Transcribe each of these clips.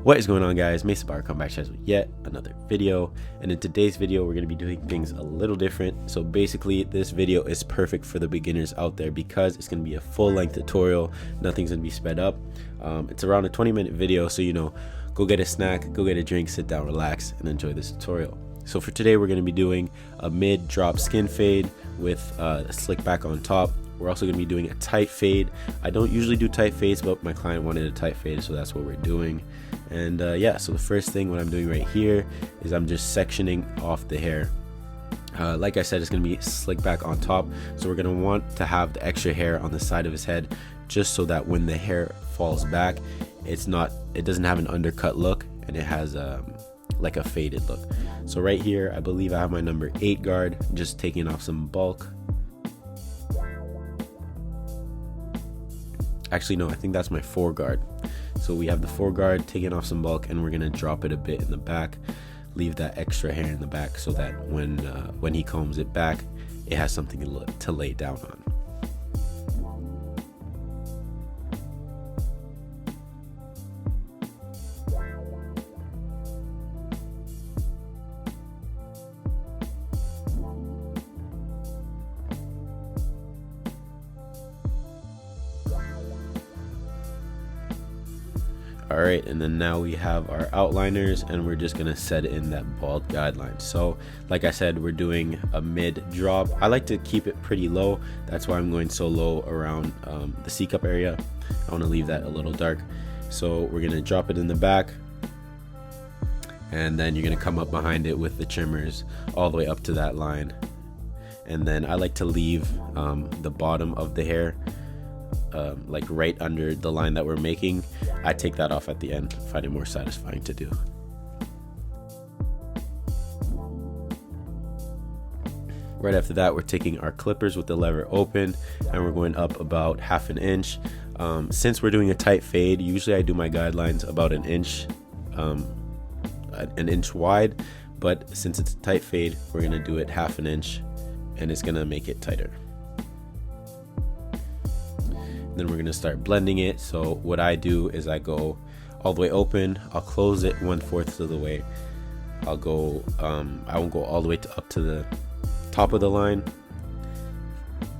What is going on, guys? Mason Barber come back with yet another video, and in today's video we're going to be doing things a little different. So basically this video is perfect for the beginners out there because it's going to be a full-length tutorial. Nothing's going to be sped up. It's around a 20-minute video, so go get a snack, go get a drink, sit down, relax, and enjoy this tutorial. So for today we're going to be doing a mid-drop skin fade with a slick back on top. We're also going to be doing a tight fade. I don't usually do tight fades, but my client wanted a tight fade, so that's what we're doing. And yeah, so the first thing what I'm doing right here is I'm just sectioning off the hair. Like I said, it's going to be slick back on top, so we're going to want to have the extra hair on the side of his head, just so that when the hair falls back, it doesn't have an undercut look, and it has like a faded look. So right here, I believe I have my number 8 guard, just taking off some bulk. Actually, no, I think that's my 4 guard. So we have the 4 guard, taking off some bulk, and we're gonna drop it a bit in the back, leave that extra hair in the back so that when he combs it back, it has something to lay down on. Alright, and then now we have our outliners, and we're just gonna set in that bald guideline. So like I said, we're doing a mid drop. I like to keep it pretty low, that's why I'm going so low around the C-cup area. I want to leave that a little dark. So we're gonna drop it in the back, and then you're gonna come up behind it with the trimmers all the way up to that line. And then I like to leave the bottom of the hair like right under the line that we're making. I take that off at the end, find it more satisfying to do. Right after that, we're taking our clippers with the lever open, and we're going up about ½ an inch. Since we're doing a tight fade, usually I do my guidelines about an inch wide, but since it's a tight fade, we're gonna do it ½ an inch, and it's gonna make it tighter. Then we're gonna start blending it. So what I do is I go all the way open, I'll close it 1/4 of the way. I'll go I won't go all the way up to the top of the line,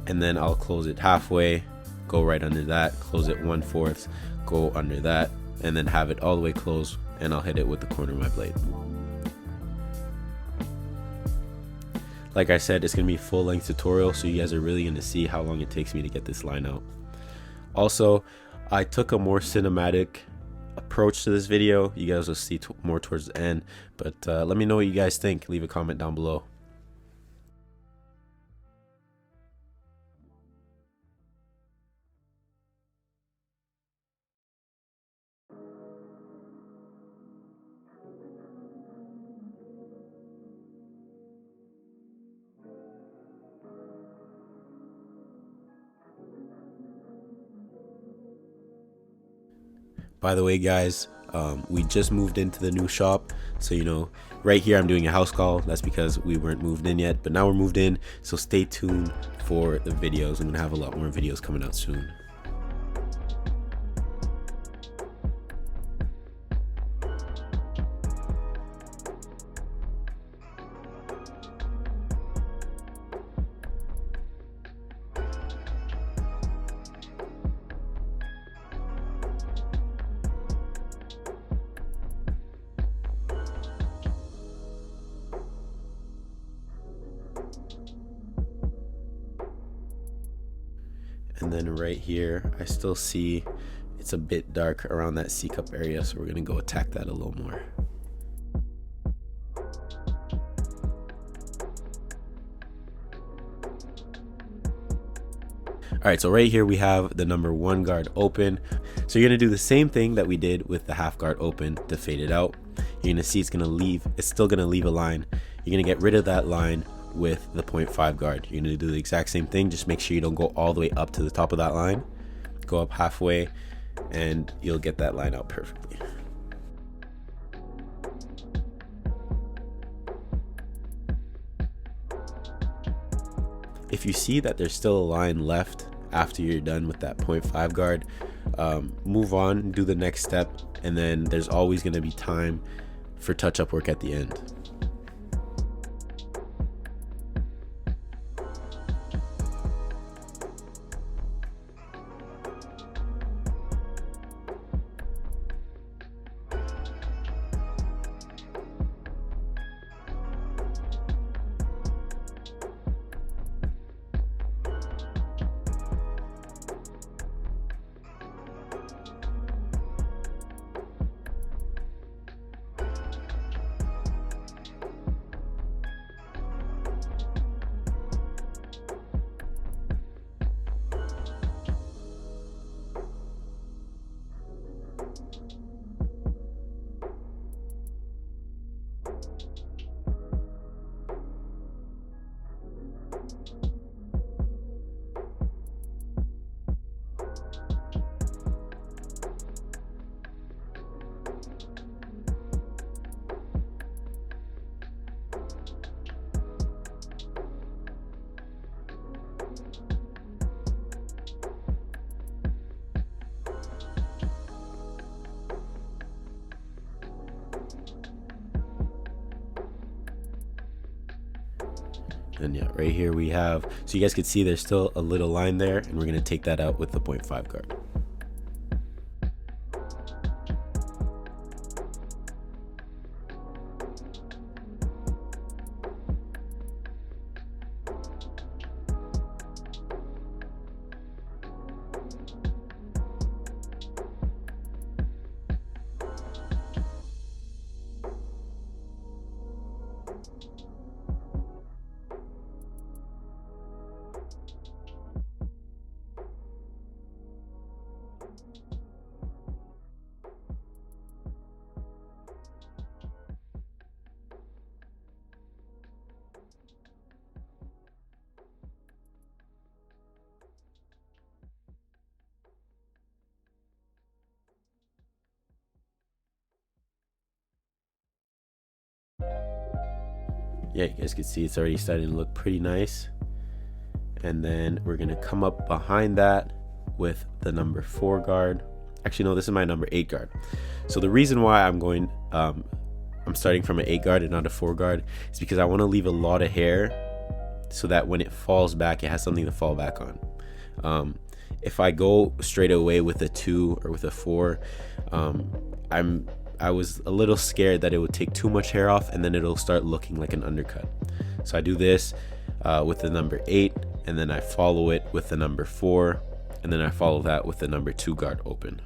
and then I'll close it halfway, go right under that, close it 1/4, go under that, and then have it all the way closed, and I'll hit it with the corner of my blade. Like I said, it's gonna be a full-length tutorial, so you guys are really gonna see how long it takes me to get this line out. Also, I took a more cinematic approach to this video. You guys will see more towards the end, but let me know what you guys think. Leave a comment down below. By the way, guys, we just moved into the new shop, so right here I'm doing a house call. That's because we weren't moved in yet, but now we're moved in, so stay tuned for the videos. I'm gonna have a lot more videos coming out soon. And then right here, I still see it's a bit dark around that C-cup area, so we're gonna go attack that a little more. Alright, so right here we have the number 1 guard open. So you're gonna do the same thing that we did with the ½ guard open to fade it out. You're gonna see it's still gonna leave a line. You're gonna get rid of that line with the 0.5 guard. You're gonna do the exact same thing, just make sure you don't go all the way up to the top of that line. Go up halfway, and you'll get that line out perfectly. If you see that there's still a line left after you're done with that 0.5 guard, move on, do the next step, and then there's always going to be time for touch-up work at the end. And yeah, right here we have, so you guys can see there's still a little line there, and we're going to take that out with the 0.5 guard. Yeah, you guys can see it's already starting to look pretty nice. And then we're gonna come up behind that with the number 4 guard. Actually, no, this is my number 8 guard. So the reason why I'm starting from an 8 guard and not a 4 guard is because I want to leave a lot of hair so that when it falls back, it has something to fall back on. If I go straight away with a 2 or with a 4, I was a little scared that it would take too much hair off and then it'll start looking like an undercut. So I do this with the number 8, and then I follow it with the number 4, and then I follow that with the number 2 guard open.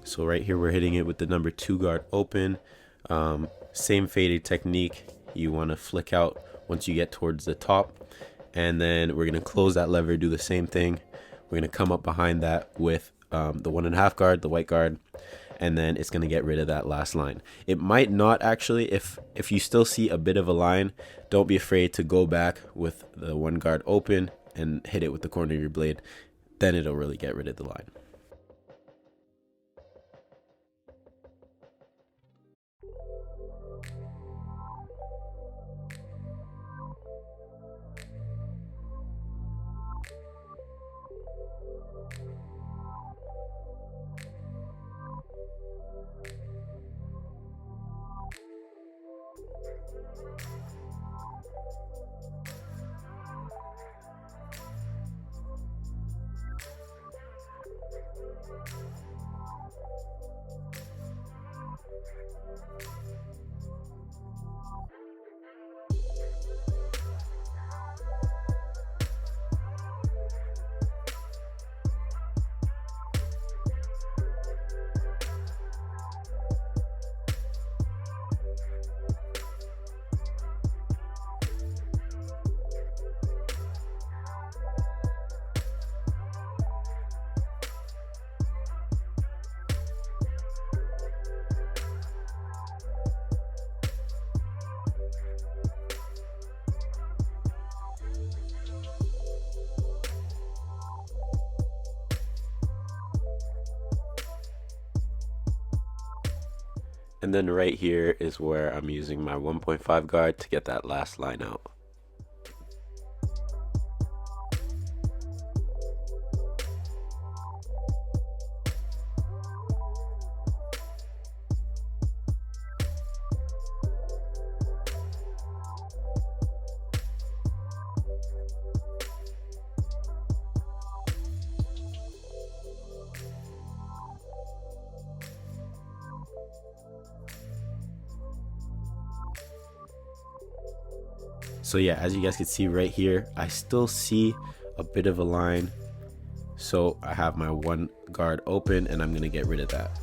So right here we're hitting it with the number 2 guard open. Same faded technique. You want to flick out once you get towards the top, and then we're going to close that lever, do the same thing. We're going to come up behind that with the 1.5 guard, the white guard, and then it's going to get rid of that last line. It might not actually, if you still see a bit of a line, don't be afraid to go back with the 1 guard open and hit it with the corner of your blade. Then it'll really get rid of the line. And then right here is where I'm using my 1.5 guard to get that last line out. So yeah, as you guys can see right here, I still see a bit of a line. So I have my one guard open and I'm gonna get rid of that.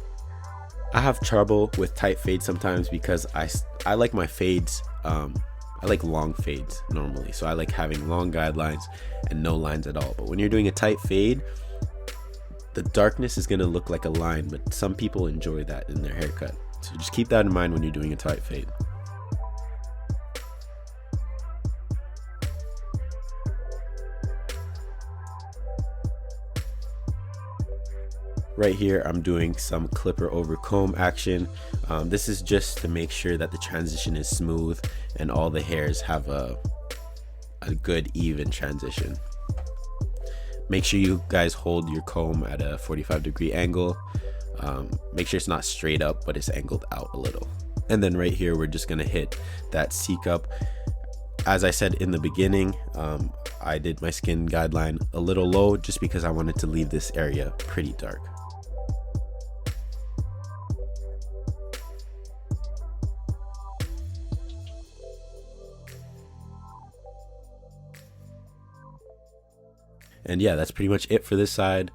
I have trouble with tight fades sometimes because I like my fades, I like long fades normally. So I like having long guidelines and no lines at all. But when you're doing a tight fade, the darkness is gonna look like a line, but some people enjoy that in their haircut. So just keep that in mind when you're doing a tight fade. Right here I'm doing some clipper over comb action. This is just to make sure that the transition is smooth and all the hairs have a good even transition. Make sure you guys hold your comb at a 45-degree angle. Make sure it's not straight up, but it's angled out a little. And then right here we're just gonna hit that C-cup. As I said in the beginning, I did my skin guideline a little low just because I wanted to leave this area pretty dark. And yeah, that's pretty much it for this side.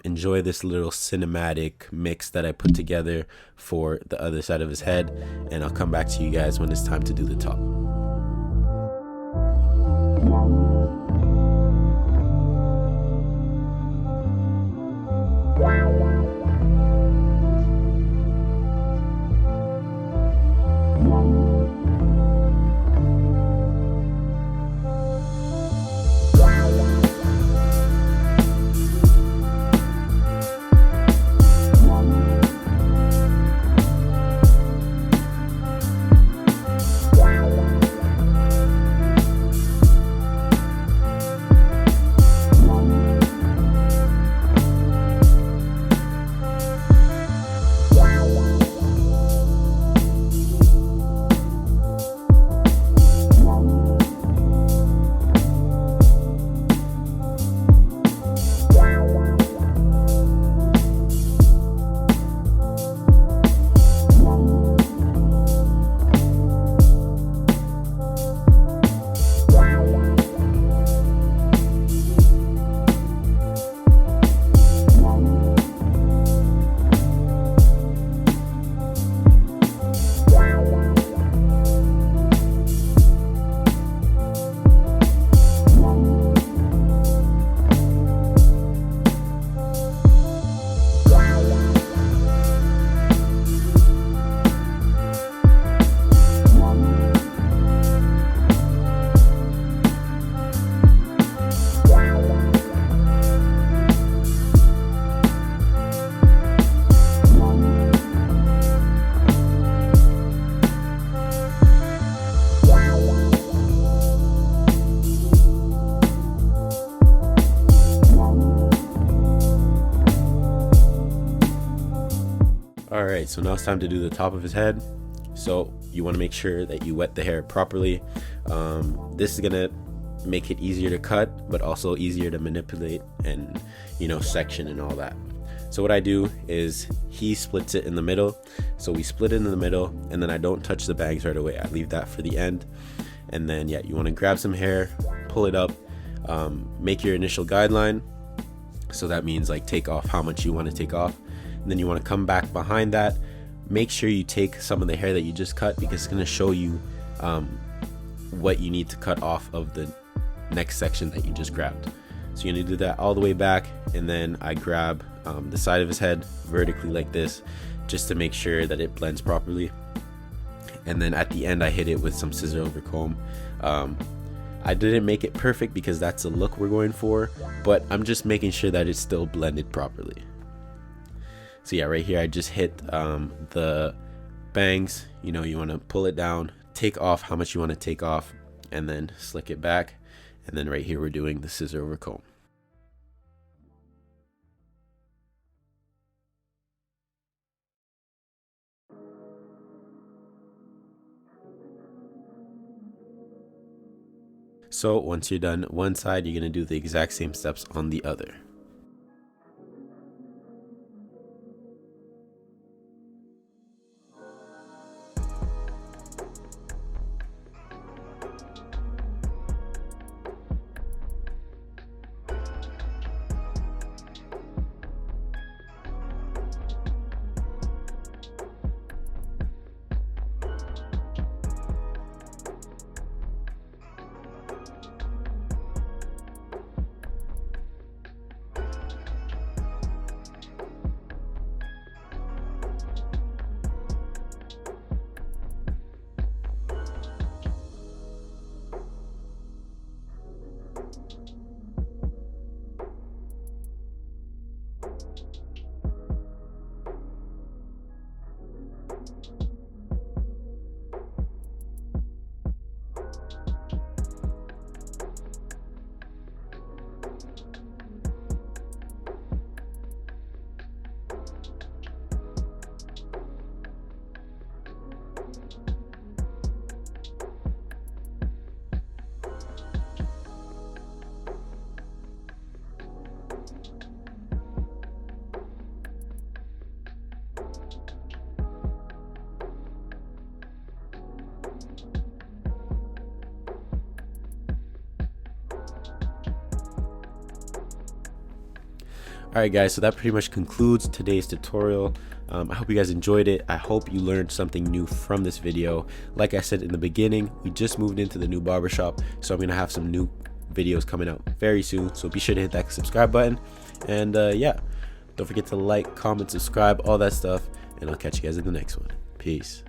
Enjoy this little cinematic mix that I put together for the other side of his head, and I'll come back to you guys when it's time to do the top. Alright, so now it's time to do the top of his head. So you want to make sure that you wet the hair properly. This is gonna make it easier to cut, but also easier to manipulate and, you know, section and all that. So what I do is he splits it in the middle. So we split it in the middle, and then I don't touch the bangs right away. I leave that for the end. And then yeah, you want to grab some hair, pull it up, make your initial guideline. So that means like take off how much you want to take off. And then you want to come back behind that. Make sure you take some of the hair that you just cut, because it's going to show you what you need to cut off of the next section that you just grabbed. So you're going to do that all the way back, and then I grab the side of his head vertically like this, just to make sure that it blends properly. And then at the end I hit it with some scissor over comb. I didn't make it perfect because that's the look we're going for, but I'm just making sure that it's still blended properly. So yeah, right here I just hit the bangs, you know, you want to pull it down, take off how much you want to take off, and then slick it back. And then right here we're doing the scissor over comb. So once you're done one side, you're going to do the exact same steps on the other. Alright guys, so that pretty much concludes today's tutorial. I hope you guys enjoyed it. I hope you learned something new from this video. Like I said in the beginning, we just moved into the new barbershop, so I'm going to have some new videos coming out very soon. So be sure to hit that subscribe button. And yeah, don't forget to like, comment, subscribe, all that stuff. And I'll catch you guys in the next one. Peace.